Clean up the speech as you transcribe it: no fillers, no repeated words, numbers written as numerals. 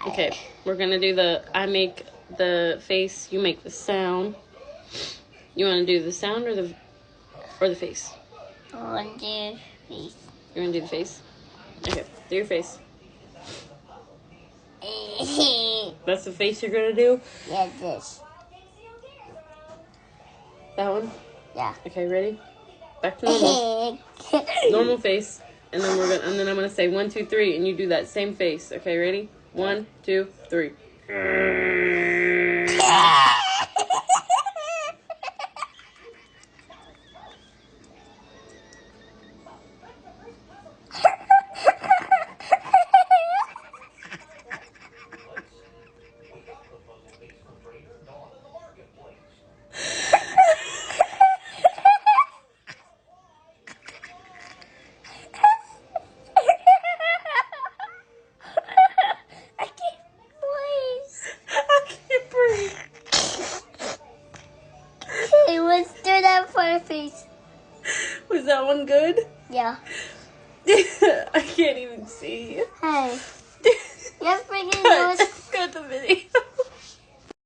Okay, we're gonna do I make the face, you make the sound. You want to do the sound or the face? I want to do face. You want to do the face? Okay, do your face. That's the face you're gonna do? Yeah, this. That one? Yeah. Okay, ready? Back to normal. Normal face. And then I'm gonna say 1, 2, 3, and you do that same face. Okay, ready? 1, 2, 3. Let's do that for a face. Was that one good? Yeah. I can't even see. Hey. You're freaking Cut the video.